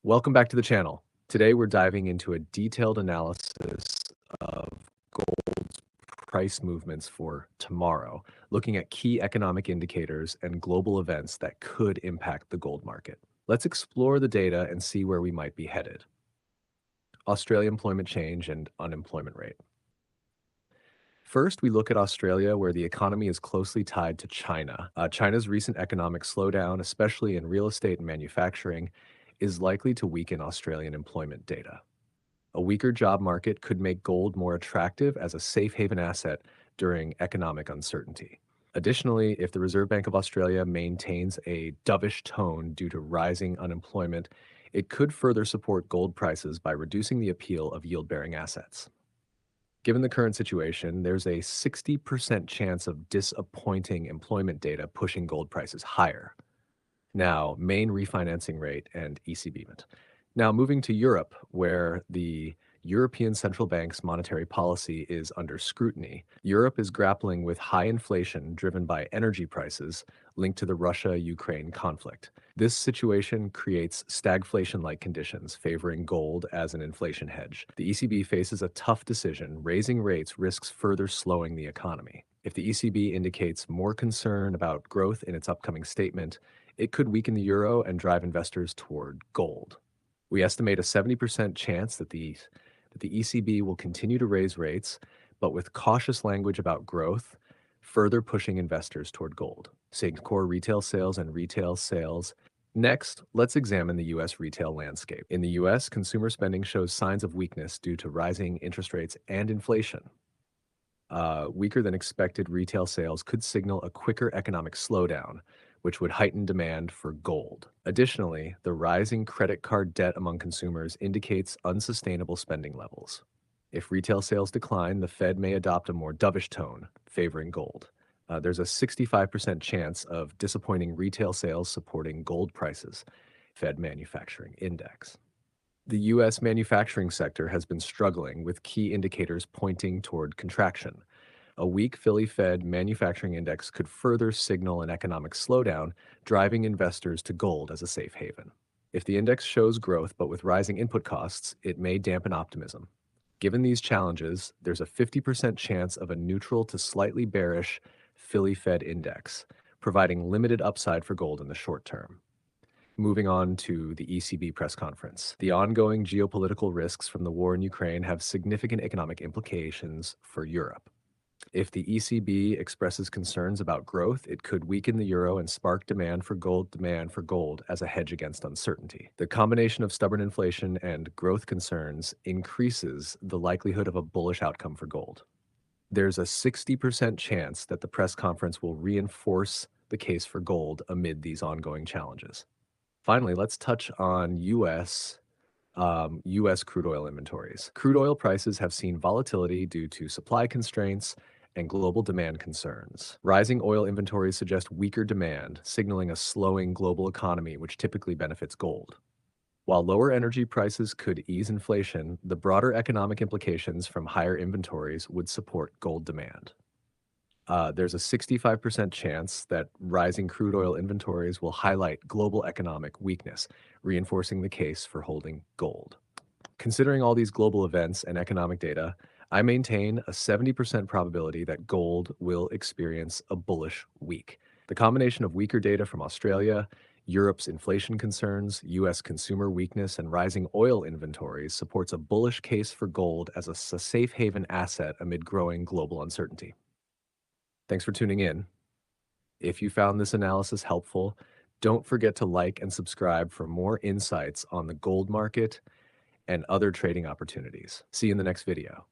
Welcome back to the channel. Today we're diving into a detailed analysis of gold's price movements for tomorrow, looking at key economic indicators and global events that could impact the gold market. Let's explore the data and see where we might be headed. Australia employment change and unemployment rate. First, we look at Australia, where the economy is closely tied to China. China's recent economic slowdown, especially in real estate and manufacturing, is likely to weaken Australian employment data. A weaker job market could make gold more attractive as a safe haven asset during economic uncertainty. Additionally, if the Reserve Bank of Australia maintains a dovish tone due to rising unemployment, it could further support gold prices by reducing the appeal of yield-bearing assets. Given the current situation, there's a 60% chance of disappointing employment data pushing gold prices higher. Now, main refinancing rate and ECB movement. Now, moving to Europe, where the European Central Bank's monetary policy is under scrutiny. Europe is grappling with high inflation driven by energy prices linked to the Russia-Ukraine conflict. This situation creates stagflation-like conditions, favoring gold as an inflation hedge. The ECB faces a tough decision. Raising rates risks further slowing the economy. If the ECB indicates more concern about growth in its upcoming statement, it could weaken the euro and drive investors toward gold. We estimate a 70% chance that the ECB will continue to raise rates, but with cautious language about growth, further pushing investors toward gold. Seeing core retail sales and retail sales. Next, let's examine the U.S. retail landscape. In the U.S., consumer spending shows signs of weakness due to rising interest rates and inflation. Weaker than expected retail sales could signal a quicker economic slowdown, which would heighten demand for gold. Additionally, the rising credit card debt among consumers indicates unsustainable spending levels. If retail sales decline, the Fed may adopt a more dovish tone, favoring gold. There's a 65% chance of disappointing retail sales supporting gold prices, Fed Manufacturing Index. The U.S. manufacturing sector has been struggling, with key indicators pointing toward contraction. A weak Philly Fed manufacturing index could further signal an economic slowdown, driving investors to gold as a safe haven. If the index shows growth but with rising input costs, it may dampen optimism. Given these challenges, there's a 50% chance of a neutral to slightly bearish Philly Fed index, providing limited upside for gold in the short term. Moving on to the ECB press conference. The ongoing geopolitical risks from the war in Ukraine have significant economic implications for Europe. If the ECB expresses concerns about growth, it could weaken the euro and spark demand for gold as a hedge against uncertainty. The combination of stubborn inflation and growth concerns increases the likelihood of a bullish outcome for gold. There's a 60% chance that the press conference will reinforce the case for gold amid these ongoing challenges. Finally, let's touch on U.S. crude oil inventories. Crude oil prices have seen volatility due to supply constraints and global demand concerns. Rising oil inventories suggest weaker demand, signaling a slowing global economy, which typically benefits gold. While lower energy prices could ease inflation, the broader economic implications from higher inventories would support gold demand. There's a 65% chance that rising crude oil inventories will highlight global economic weakness, reinforcing the case for holding gold. Considering all these global events and economic data, I maintain a 70% probability that gold will experience a bullish week. The combination of weaker data from Australia, Europe's inflation concerns, U.S. consumer weakness, and rising oil inventories supports a bullish case for gold as a safe haven asset amid growing global uncertainty. Thanks for tuning in. If you found this analysis helpful, don't forget to like and subscribe for more insights on the gold market and other trading opportunities. See you in the next video.